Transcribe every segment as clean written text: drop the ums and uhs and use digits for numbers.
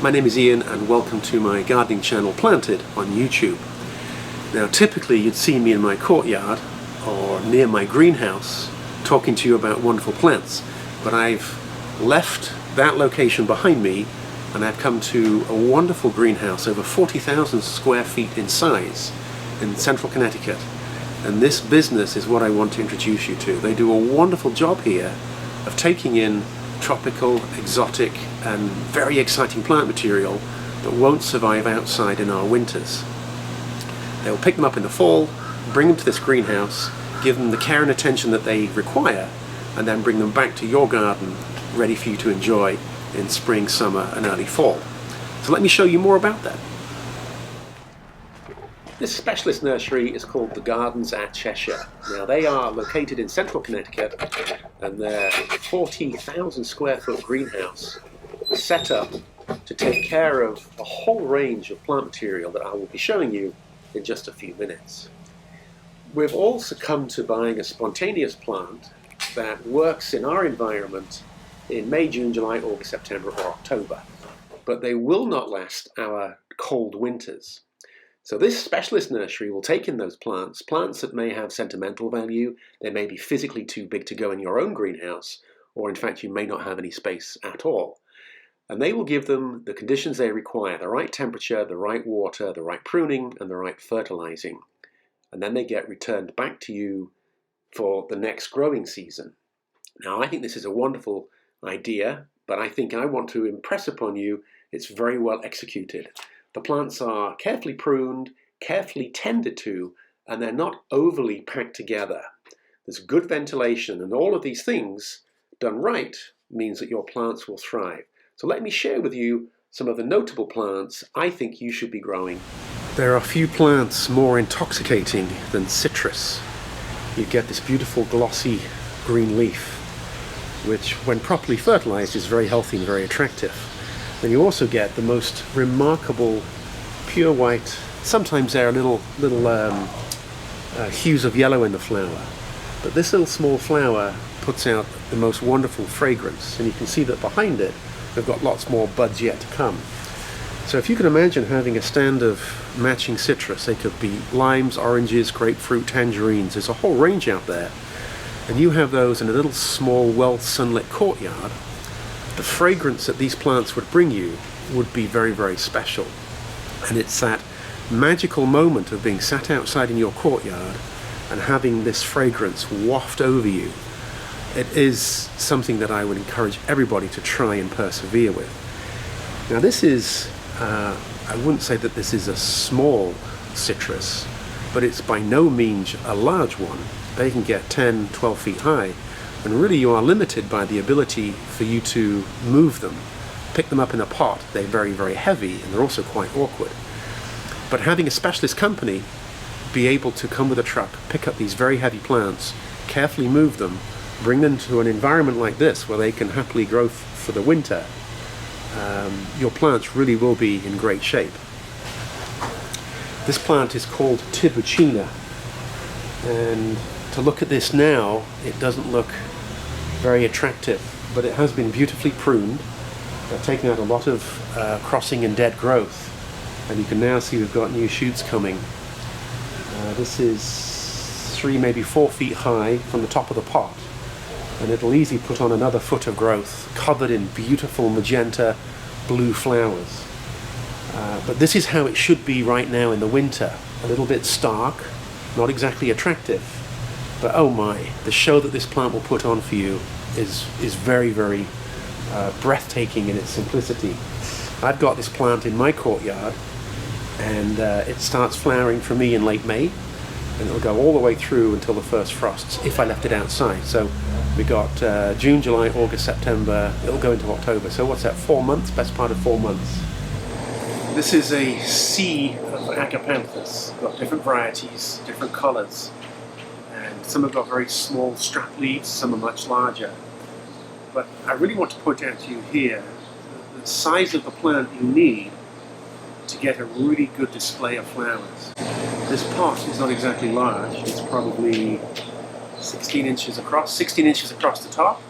My name is Ian and welcome to my gardening channel Planted on YouTube. Now typically you'd see me in my courtyard or near my greenhouse talking to you about wonderful plants, but I've left that location behind me and I've come to a wonderful greenhouse over 40,000 square feet in size in central Connecticut, and this business is what I want to introduce you to. They do a wonderful job here of taking in tropical, exotic and very exciting plant material that won't survive outside in our winters. They'll pick them up in the fall, bring them to this greenhouse, give them the care and attention that they require, and then bring them back to your garden ready for you to enjoy in spring, summer and early fall. So let me show you more about that. This specialist nursery is called the Gardens at Cheshire. Now they are located in central Connecticut and their 40,000 square foot greenhouse is set up to take care of a whole range of plant material that I will be showing you in just a few minutes. We've all succumbed to buying a spontaneous plant that works in our environment in May, June, July, August, September or October, but they will not last our cold winters. So this specialist nursery will take in those plants that may have sentimental value, they may be physically too big to go in your own greenhouse, or in fact you may not have any space at all. And they will give them the conditions they require, the right temperature, the right water, the right pruning, and the right fertilizing. And then they get returned back to you for the next growing season. Now I think this is a wonderful idea, but I think I want to impress upon you it's very well executed. The plants are carefully pruned, carefully tended to, and they're not overly packed together. There's good ventilation, and all of these things done right means that your plants will thrive. So let me share with you some of the notable plants I think you should be growing. There are few plants more intoxicating than citrus. You get this beautiful glossy green leaf, which when properly fertilized is very healthy and very attractive. Then you also get the most remarkable pure white, sometimes there are little hues of yellow in the flower, but this little small flower puts out the most wonderful fragrance, and you can see that behind it they've got lots more buds yet to come. So if you can imagine having a stand of matching citrus, they could be limes, oranges, grapefruit, tangerines, there's a whole range out there, and you have those in a little small well sunlit courtyard, the fragrance that these plants would bring you would be very, very special. And it's that magical moment of being sat outside in your courtyard and having this fragrance waft over you. It is something that I would encourage everybody to try and persevere with. Now this is, I wouldn't say that this is a small citrus, but it's by no means a large one. They can get 10, 12 feet high. And really you are limited by the ability for you to move them. Pick them up in a pot, they're very, very heavy and they're also quite awkward. But having a specialist company be able to come with a truck, pick up these very heavy plants, carefully move them, bring them to an environment like this where they can happily grow for the winter, your plants really will be in great shape. This plant is called Tibucina, and to look at this now, it doesn't look very attractive, but it has been beautifully pruned. They've taken out a lot of crossing and dead growth, and you can now see we've got new shoots coming. This is 3, maybe 4 feet high from the top of the pot, and it'll easily put on another foot of growth, covered in beautiful magenta blue flowers. But this is how it should be right now in the winter, a little bit stark, not exactly attractive. But oh my, the show that this plant will put on for you is very, very breathtaking in its simplicity. I've got this plant in my courtyard, and it starts flowering for me in late May, and it'll go all the way through until the first frosts if I left it outside. So we got June, July, August, September, it'll go into October. So what's that, 4 months? Best part of 4 months. This is a sea of Agapanthus. Got different varieties, different colors. Some have got very small strap leaves, some are much larger. But I really want to point out to you here the size of the plant you need to get a really good display of flowers. This pot is not exactly large, it's probably 16 inches across the top,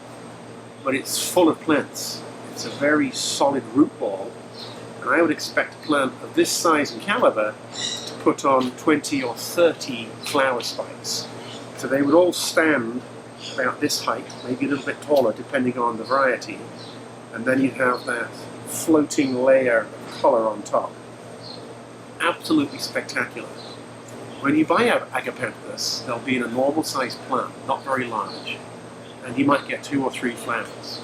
but it's full of plants. It's a very solid root ball, And I would expect a plant of this size and caliber to put on 20 or 30 flower spikes. So they would all stand about this height, maybe a little bit taller depending on the variety, and then you'd have that floating layer of colour on top. Absolutely spectacular. When you buy out Agapanthus, they'll be in a normal sized plant, not very large, and you might get 2 or 3 flowers.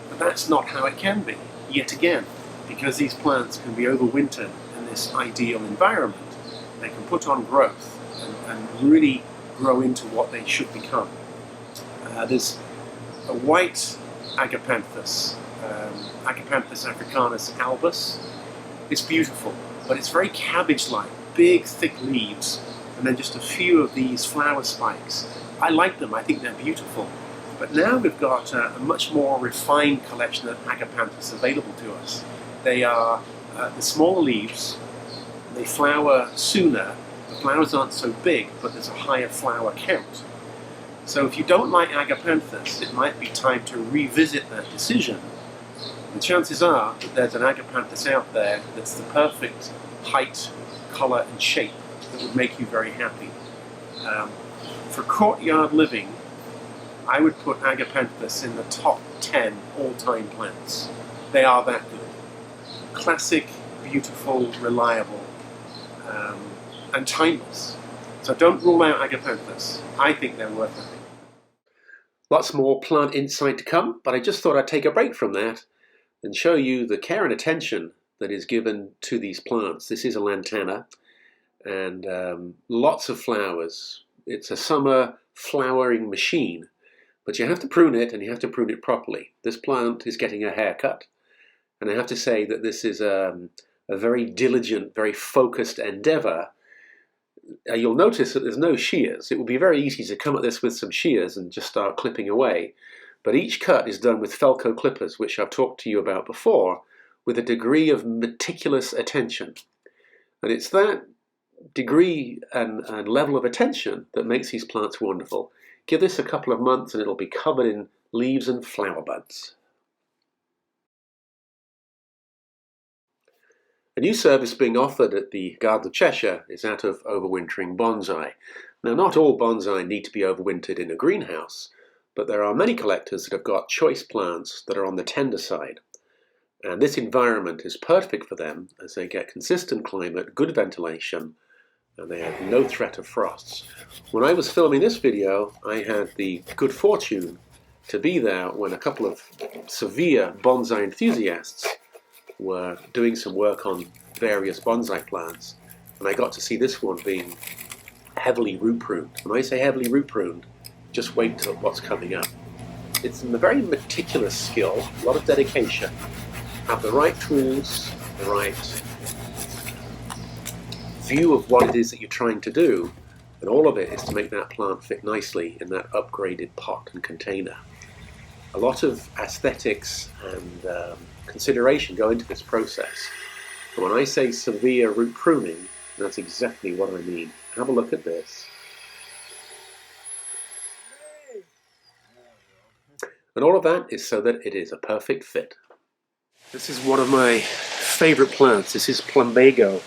But that's not how it can be, yet again, because these plants can be overwintered in this ideal environment. They can put on growth and really grow into what they should become. There's a white Agapanthus, Agapanthus africanus albus. It's beautiful, but it's very cabbage-like, big, thick leaves, and then just a few of these flower spikes. I like them, I think they're beautiful. But now we've got a much more refined collection of Agapanthus available to us. They are the smaller leaves, they flower sooner, the flowers aren't so big, but there's a higher flower count. So if you don't like Agapanthus, it might be time to revisit that decision. The chances are that there's an Agapanthus out there that's the perfect height, colour and shape that would make you very happy. For courtyard living, I would put Agapanthus in the top 10 all-time plants. They are that good. Classic, beautiful, reliable, and timeless. So don't rule out Agapanthus. I think they're worth it. Lots more plant insight to come, but I just thought I'd take a break from that and show you the care and attention that is given to these plants. This is a Lantana, and lots of flowers. It's a summer flowering machine, but you have to prune it, and you have to prune it properly. This plant is getting a haircut, and I have to say that this is a very diligent, very focused endeavor. You'll notice that there's no shears. It would be very easy to come at this with some shears and just start clipping away. But each cut is done with Felco clippers, which I've talked to you about before, with a degree of meticulous attention. And it's that degree and level of attention that makes these plants wonderful. Give this a couple of months and it'll be covered in leaves and flower buds. A new service being offered at the Garden of Cheshire is that of overwintering bonsai. Now, not all bonsai need to be overwintered in a greenhouse, but there are many collectors that have got choice plants that are on the tender side. And this environment is perfect for them as they get consistent climate, good ventilation, and they have no threat of frosts. When I was filming this video, I had the good fortune to be there when a couple of severe bonsai enthusiasts were doing some work on various bonsai plants, and I got to see this one being heavily root pruned. When I say heavily root pruned, just wait till what's coming up. It's a very meticulous skill, a lot of dedication. Have the right tools, the right view of what it is that you're trying to do, and all of it is to make that plant fit nicely in that upgraded pot and container. A lot of aesthetics and consideration go into this process. But when I say severe root pruning, that's exactly what I mean. Have a look at this. And all of that is so that it is a perfect fit. This is one of my favorite plants. This is Plumago.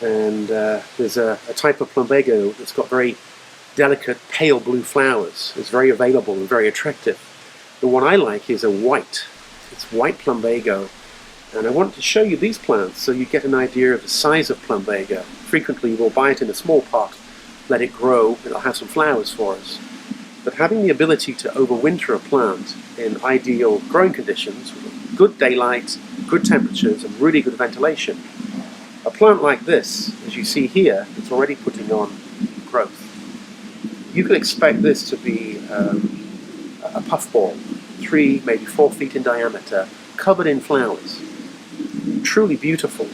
And there's a type of Plumago that's got very delicate pale blue flowers. It's very available and very attractive. The one I like is a white. It's white Plumago, and I want to show you these plants so you get an idea of the size of Plumago. Frequently we'll buy it in a small pot, let it grow, it'll have some flowers for us. But having the ability to overwinter a plant in ideal growing conditions, with good daylight, good temperatures and really good ventilation, a plant like this, as you see here, is already putting on growth. You can expect this to be a puffball, 3, maybe 4 feet in diameter, covered in flowers. Truly beautiful.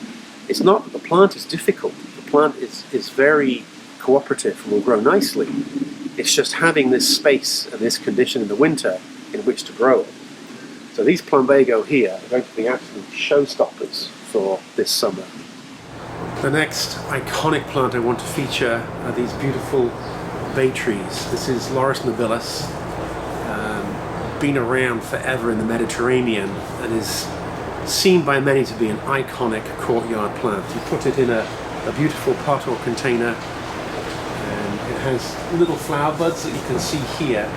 It's not that the plant is difficult. The plant is very cooperative and will grow nicely. It's just having this space and this condition in the winter in which to grow it. So these Plumago here are going to be absolute showstoppers for this summer. The next iconic plant I want to feature are these beautiful bay trees. This is Labelus. Been around forever in the Mediterranean and is seen by many to be an iconic courtyard plant. You put it in a beautiful pot or container, and it has little flower buds that you can see here,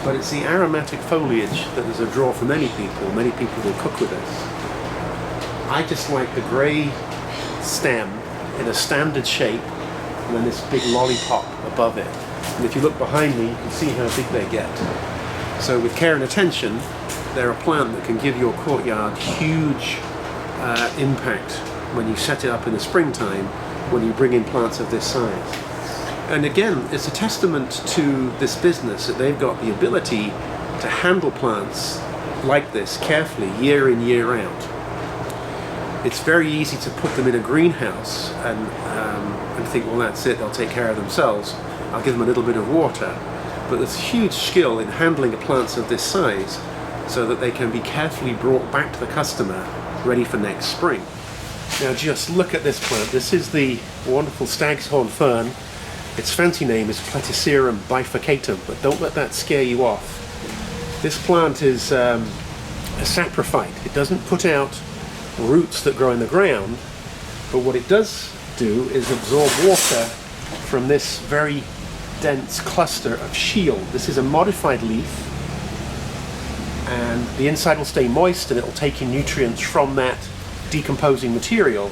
but it's the aromatic foliage that is a draw for many people. Many people will cook with this. I just like the grey stem in a standard shape, and then this big lollipop above it. And if you look behind me, you can see how big they get. So with care and attention, they're a plant that can give your courtyard huge impact when you set it up in the springtime, when you bring in plants of this size. And again, it's a testament to this business that they've got the ability to handle plants like this carefully year in, year out. It's very easy to put them in a greenhouse and think, well, that's it, they'll take care of themselves. I'll give them a little bit of water. But there's huge skill in handling plants of this size so that they can be carefully brought back to the customer, ready for next spring. Now just look at this plant. This is the wonderful stag's horn fern. Its fancy name is Platycerum bifurcatum, but don't let that scare you off. This plant is a saprophyte. It doesn't put out roots that grow in the ground, but what it does do is absorb water from this very dense cluster of shield. This is a modified leaf, and the inside will stay moist and it will take in nutrients from that decomposing material,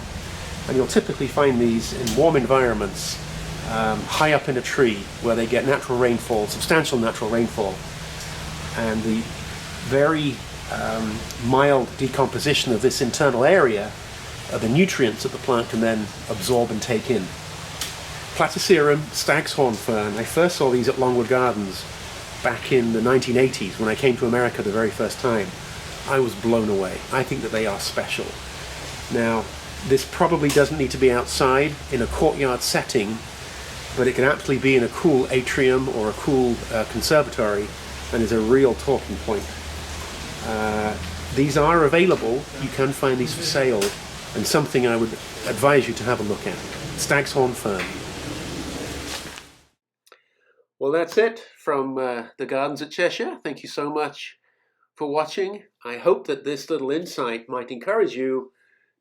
and you'll typically find these in warm environments high up in a tree where they get natural rainfall, substantial natural rainfall, and the very mild decomposition of this internal area are the nutrients that the plant can then absorb and take in. Platycerum stag's horn fern, I first saw these at Longwood Gardens back in the 1980s when I came to America the very first time. I was blown away. I think that they are special. Now, this probably doesn't need to be outside in a courtyard setting, but it can actually be in a cool atrium or a cool conservatory, and is a real talking point. These are available. You can find these for sale, and something I would advise you to have a look at. Stag's horn fern. Well, that's it from the gardens at Cheshire. Thank you so much for watching. I hope that this little insight might encourage you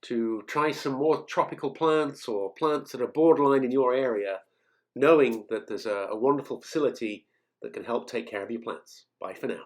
to try some more tropical plants or plants that are borderline in your area, knowing that there's a wonderful facility that can help take care of your plants. Bye for now.